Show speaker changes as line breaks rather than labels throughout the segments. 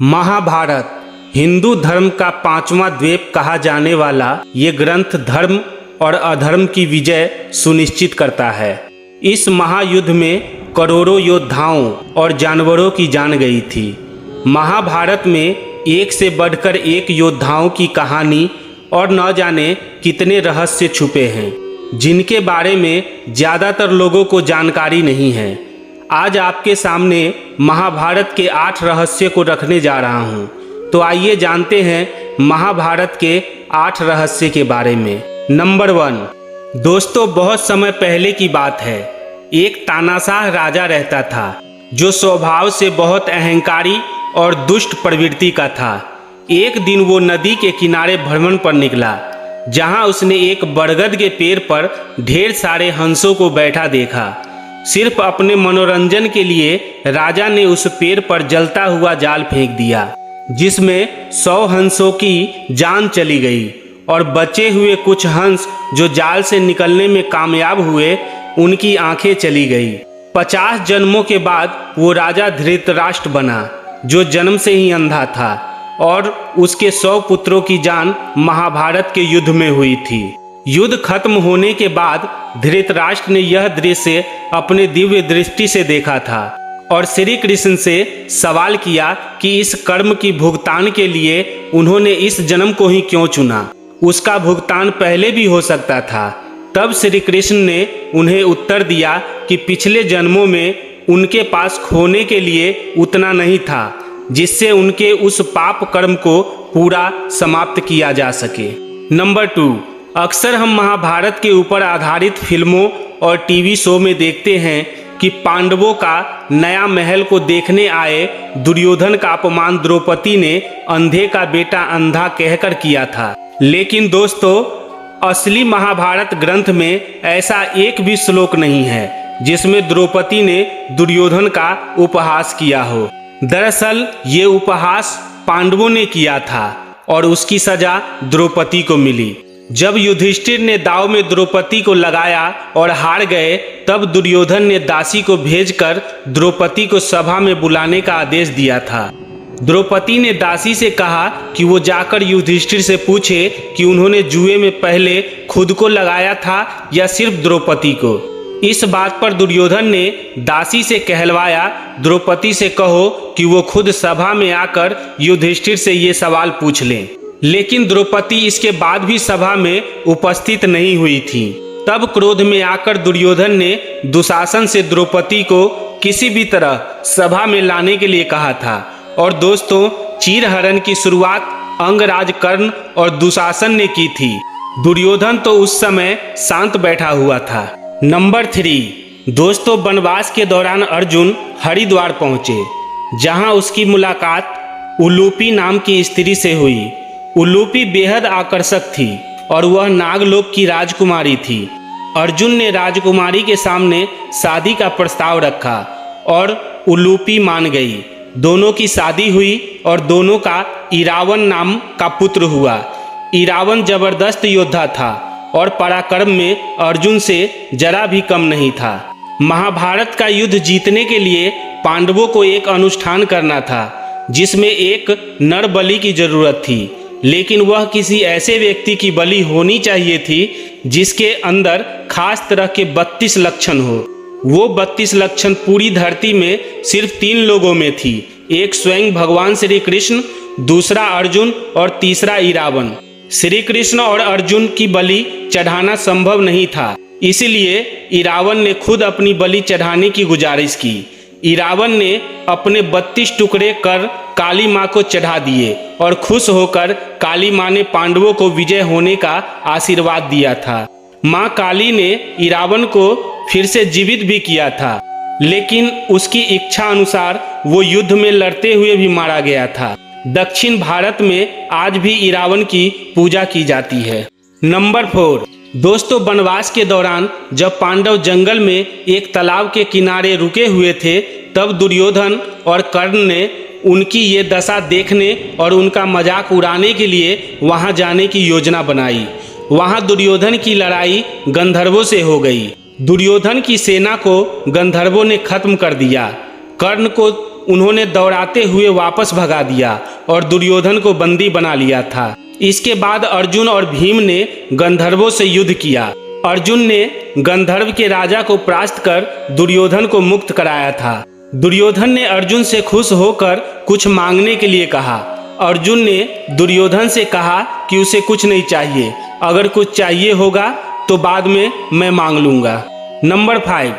महाभारत हिंदू धर्म का पांचवा द्वीप कहा जाने वाला ये ग्रंथ धर्म और अधर्म की विजय सुनिश्चित करता है। इस महायुद्ध में करोड़ों योद्धाओं और जानवरों की जान गई थी। महाभारत में एक से बढ़कर एक योद्धाओं की कहानी और न जाने कितने रहस्य छुपे हैं, जिनके बारे में ज़्यादातर लोगों को जानकारी नहीं है। आज आपके सामने महाभारत के 8 रहस्य को रखने जा रहा हूँ। तो आइए जानते हैं महाभारत के 8 रहस्य के बारे में। नंबर 1। दोस्तों, बहुत समय पहले की बात है। एक तानाशाह राजा रहता था जो स्वभाव से बहुत अहंकारी और दुष्ट प्रवृत्ति का था। एक दिन वो नदी के किनारे भ्रमण पर निकला, जहाँ उसने एक बरगद के पेड़ पर ढेर सारे हंसों को बैठा देखा। सिर्फ अपने मनोरंजन के लिए राजा ने उस पेड़ पर जलता हुआ जाल फेंक दिया, जिसमें 100 हंसों की जान चली गई और बचे हुए कुछ हंस जो जाल से निकलने में कामयाब हुए, उनकी आंखें चली गई। 50 जन्मों के बाद वो राजा धृतराष्ट्र बना, जो जन्म से ही अंधा था, और उसके 100 पुत्रों की जान महाभारत के युद्ध में हुई थी। युद्ध खत्म होने के बाद धृतराष्ट्र ने यह दृश्य अपने दिव्य दृष्टि से देखा था और श्री कृष्ण से सवाल किया कि इस कर्म की भुगतान के लिए उन्होंने इस जन्म को ही क्यों चुना। उसका भुगतान पहले भी हो सकता था। तब श्री कृष्ण ने उन्हें उत्तर दिया कि पिछले जन्मों में उनके पास खोने के लिए उतना नहीं था जिससे उनके उस पाप कर्म को पूरा समाप्त किया जा सके। नंबर 2। अक्सर हम महाभारत के ऊपर आधारित फिल्मों और टीवी शो में देखते हैं कि पांडवों का नया महल को देखने आए दुर्योधन का अपमान द्रौपदी ने अंधे का बेटा अंधा कहकर किया था। लेकिन दोस्तों, असली महाभारत ग्रंथ में ऐसा एक भी श्लोक नहीं है जिसमें द्रौपदी ने दुर्योधन का उपहास किया हो। दरअसल ये उपहास पांडवों ने किया था और उसकी सजा द्रौपदी को मिली। जब युधिष्ठिर ने दांव में द्रौपदी को लगाया और हार गए, तब दुर्योधन ने दासी को भेजकर द्रौपदी को सभा में बुलाने का आदेश दिया था। द्रौपदी ने दासी से कहा कि वो जाकर युधिष्ठिर से पूछे कि उन्होंने जुए में पहले खुद को लगाया था या सिर्फ द्रौपदी को। इस बात पर दुर्योधन ने दासी से कहलवाया, द्रौपदी से कहो कि वो खुद सभा में आकर युधिष्ठिर से ये सवाल पूछ लें। लेकिन द्रौपदी इसके बाद भी सभा में उपस्थित नहीं हुई थी। तब क्रोध में आकर दुर्योधन ने दुशासन से द्रौपदी को किसी भी तरह सभा में लाने के लिए कहा था। और दोस्तों, चीरहरण की शुरुआत अंगराज कर्ण और दुशासन ने की थी। दुर्योधन तो उस समय शांत बैठा हुआ था। नंबर 3। दोस्तों, वनवास के दौरान अर्जुन हरिद्वार पहुंचे, जहां उसकी मुलाकात उलूपी नाम की स्त्री से हुई। उलूपी बेहद आकर्षक थी और वह नागलोक की राजकुमारी थी। अर्जुन ने राजकुमारी के सामने शादी का प्रस्ताव रखा और उलूपी मान गई। दोनों की शादी हुई और दोनों का इरावन नाम का पुत्र हुआ। इरावन जबरदस्त योद्धा था और पराक्रम में अर्जुन से जरा भी कम नहीं था। महाभारत का युद्ध जीतने के लिए पांडवों को एक अनुष्ठान करना था, जिसमें एक नर बलि की जरूरत थी। लेकिन वह किसी ऐसे व्यक्ति की बलि होनी चाहिए थी जिसके अंदर खास तरह के 32 लक्षण हो। वो 32 लक्षण पूरी धरती में सिर्फ 3 लोगों में थी। एक स्वयं भगवान श्री कृष्ण, दूसरा अर्जुन और तीसरा इरावन। श्री कृष्ण और अर्जुन की बलि चढ़ाना संभव नहीं था, इसलिए इरावन ने खुद अपनी बलि चढ़ाने की गुजारिश की। इरावन ने अपने 32 टुकड़े कर काली माँ को चढ़ा दिए और खुश होकर काली माँ ने पांडवों को विजय होने का आशीर्वाद दिया था। माँ काली ने इरावन को फिर से जीवित भी किया था, लेकिन उसकी इच्छा अनुसार वो युद्ध में लड़ते हुए भी मारा गया था। दक्षिण भारत में आज भी इरावन की पूजा की जाती है। नंबर 4। दोस्तों, वनवास के दौरान जब पांडव जंगल में एक तालाब के किनारे रुके हुए थे, तब दुर्योधन और कर्ण ने उनकी ये दशा देखने और उनका मजाक उड़ाने के लिए वहां जाने की योजना बनाई। वहां दुर्योधन की लड़ाई गंधर्वों से हो गई। दुर्योधन की सेना को गंधर्वों ने खत्म कर दिया। कर्ण को उन्होंने दौड़ाते हुए वापस भगा दिया और दुर्योधन को बंदी बना लिया था। इसके बाद अर्जुन और भीम ने गंधर्वों से युद्ध किया। अर्जुन ने गंधर्व के राजा को परास्त कर दुर्योधन को मुक्त कराया था। दुर्योधन ने अर्जुन से खुश होकर कुछ मांगने के लिए कहा। अर्जुन ने दुर्योधन से कहा कि उसे कुछ नहीं चाहिए, अगर कुछ चाहिए होगा तो बाद में मैं मांग लूंगा। नंबर 5,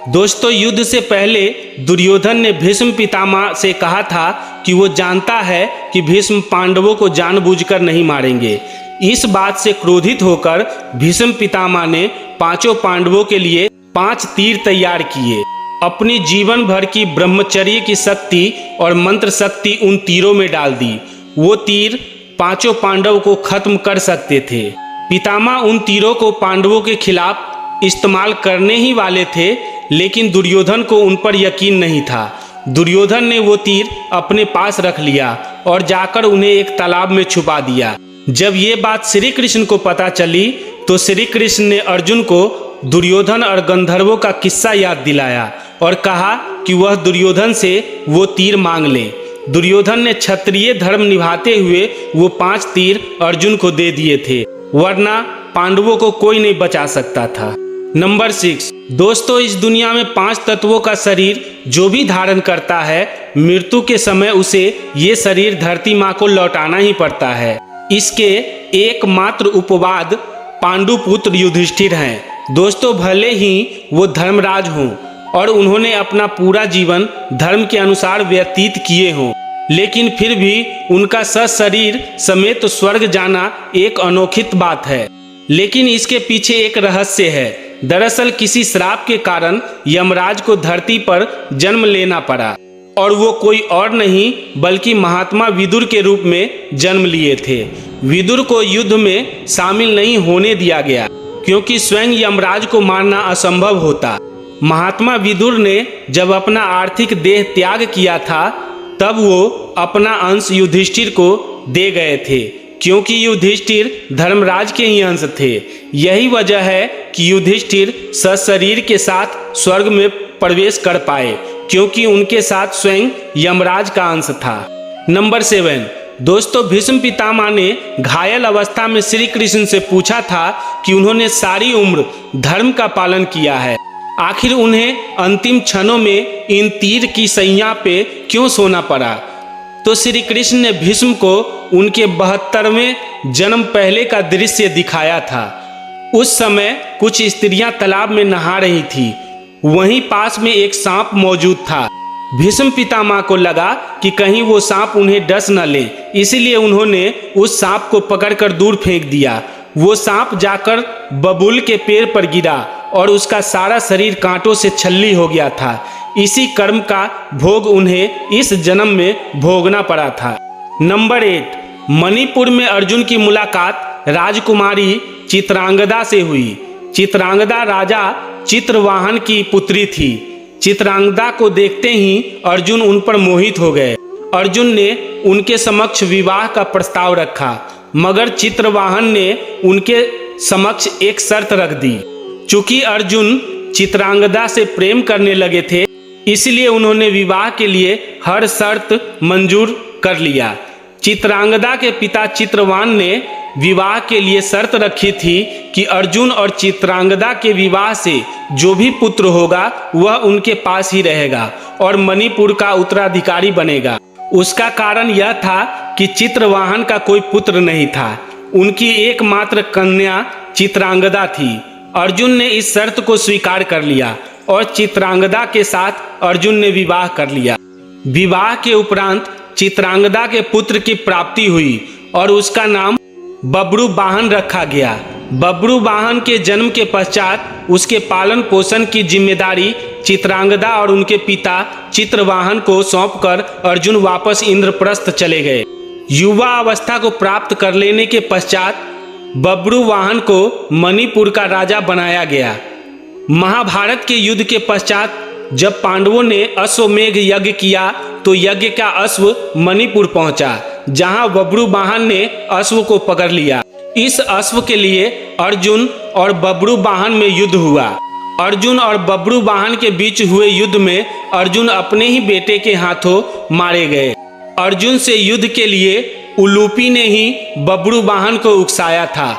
दोस्तों, युद्ध से पहले दुर्योधन ने भीष्म पितामह से कहा था कि वो जानता है कि भीष्म पांडवों को जानबूझकर नहीं मारेंगे। इस बात से क्रोधित होकर भीष्म पितामह ने पांचों पांडवों के लिए 5 तीर तैयार किए। अपनी जीवन भर की ब्रह्मचर्य की शक्ति और मंत्र शक्ति उन तीरों में डाल दी। वो तीर पांचों पांडव को खत्म कर सकते थे। पितामह उन तीरों को पांडवों के खिलाफ इस्तेमाल करने ही वाले थे, लेकिन दुर्योधन को उन पर यकीन नहीं था। दुर्योधन ने वो तीर अपने पास रख लिया और जाकर उन्हें एक तालाब में छुपा दिया। जब ये बात श्री कृष्ण को पता चली तो श्री कृष्ण ने अर्जुन को दुर्योधन और गंधर्वों का किस्सा याद दिलाया और कहा कि वह दुर्योधन से वो तीर मांग ले। दुर्योधन ने क्षत्रिय धर्म निभाते हुए वो 5 तीर अर्जुन को दे दिए थे, वरना पांडवों को कोई नहीं बचा सकता था। नंबर 6, दोस्तों, इस दुनिया में 5 तत्वों का शरीर जो भी धारण करता है, मृत्यु के समय उसे ये शरीर धरती माँ को लौटाना ही पड़ता है। इसके एकमात्र उपवाद पांडुपुत्र युधिष्ठिर हैं। दोस्तों, भले ही वो धर्मराज हों और उन्होंने अपना पूरा जीवन धर्म के अनुसार व्यतीत किए हों, लेकिन फिर भी उनका सशरीर समेत स्वर्ग जाना एक अनोखी बात है। लेकिन इसके पीछे एक रहस्य है। दरअसल किसी श्राप के कारण यमराज को धरती पर जन्म लेना पड़ा और वो कोई और नहीं बल्कि महात्मा विदुर के रूप में जन्म लिए थे। विदुर को युद्ध में शामिल नहीं होने दिया गया क्योंकि स्वयं यमराज को मारना असंभव होता। महात्मा विदुर ने जब अपना आर्थिक देह त्याग किया था तब वो अपना अंश युधिष्ठिर को दे गए थे, क्योंकि युधिष्ठिर धर्मराज के ही अंश थे। यही वजह है कि युधिष्ठिर सशरीर के साथ स्वर्ग में प्रवेश कर पाए, क्योंकि उनके साथ स्वयं यमराज का अंश था। नंबर 7, दोस्तों, भीष्म पितामह ने घायल अवस्था में श्री कृष्ण से पूछा था कि उन्होंने सारी उम्र धर्म का पालन किया है, आखिर उन्हें अंतिम क्षणों में इन तीर की सैया पे क्यों सोना पड़ा। तो श्री कृष्ण ने भीष्म को उनके 72वें जन्म पहले का दृश्य दिखाया था। उस समय कुछ स्त्रियां तालाब में नहा रही थी। वहीं पास में एक सांप मौजूद था। भीष्म पितामह को लगा कि कहीं वो सांप उन्हें डस न ले, इसलिए उन्होंने उस सांप को पकड़कर दूर फेंक दिया। वो सांप जाकर बबूल के पेड़ पर गिरा और उसका सारा शरीर कांटों से छल्ली हो गया था। इसी कर्म का भोग उन्हें इस जन्म में भोगना पड़ा था। नंबर 8, मणिपुर में अर्जुन की मुलाकात राजकुमारी चित्रांगदा से हुई। चित्रांगदा राजा चित्रवाहन की पुत्री थी। चित्रांगदा को देखते ही अर्जुन उन पर मोहित हो गए। अर्जुन ने उनके समक्ष विवाह का प्रस्ताव रखा, मगर चित्रवाहन ने उनके समक्ष एक शर्त रख दी। चूंकि अर्जुन चित्रांगदा से प्रेम करने लगे थे, इसलिए उन्होंने विवाह के लिए हर शर्त मंजूर कर लिया। चित्रांगदा के पिता चित्रवान ने विवाह के लिए शर्त रखी थी कि अर्जुन और चित्रांगदा के विवाह से जो भी पुत्र होगा वह उनके पास ही रहेगा और मणिपुर का उत्तराधिकारी बनेगा। उसका कारण यह था कि चित्रवाहन का कोई पुत्र नहीं था, उनकी एकमात्र कन्या चित्रांगदा थी। अर्जुन ने इस शर्त को स्वीकार कर लिया और चित्रांगदा के साथ अर्जुन ने विवाह कर लिया। विवाह के उपरांत चित्रांगदा के पुत्र की प्राप्ति हुई और उसका नाम बब्रुवाहन रखा गया। बब्रुवाहन के जन्म के पश्चात उसके पालन पोषण की जिम्मेदारी चित्रांगदा और उनके पिता चित्रवाहन को सौंपकर अर्जुन वापस इंद्रप्रस्थ चले गए। युवा अवस्था को प्राप्त कर लेने के पश्चात बब्रुवाहन को मणिपुर का राजा बनाया गया। महाभारत के युद्ध के पश्चात जब पांडवों ने अश्वमेघ यज्ञ किया तो यज्ञ का अश्व मणिपुर पहुंचा, जहां बब्रुवाहन ने अश्व को पकड़ लिया। इस अश्व के लिए अर्जुन और बब्रुवाहन में युद्ध हुआ। अर्जुन और बब्रू वाहन के बीच हुए युद्ध में अर्जुन अपने ही बेटे के हाथों मारे गए। अर्जुन से युद्ध के लिए उलूपी ने ही बब्रू वाहन को उकसाया था।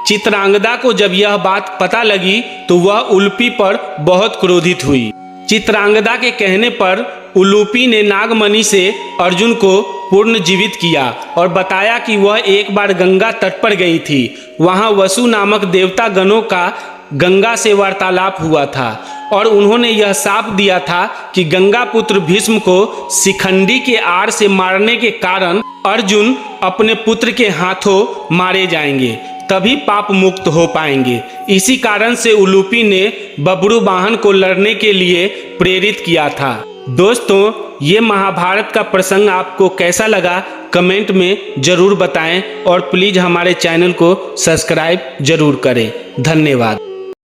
चित्रांगदा को जब यह बात पता लगी तो वह उलूपी पर बहुत क्रोधित हुई। चित्रांगदा के कहने पर उलूपी ने नागमणि से अर्जुन को पुनर्जीवित किया और बताया कि वह एक बार गंगा तट पर गई थी। वहां वसु नामक देवता गणों का गंगा से वार्तालाप हुआ था और उन्होंने यह शाप दिया था कि गंगा पुत्र भीष्म को शिखंडी के आड़ से मारने के कारण अर्जुन अपने पुत्र के हाथों मारे जाएंगे, तभी पाप मुक्त हो पाएंगे। इसी कारण से उलूपी ने बब्रू वाहन को लड़ने के लिए प्रेरित किया था। दोस्तों, ये महाभारत का प्रसंग आपको कैसा लगा कमेंट में जरूर बताएं और प्लीज़ हमारे चैनल को सब्सक्राइब जरूर करें। धन्यवाद।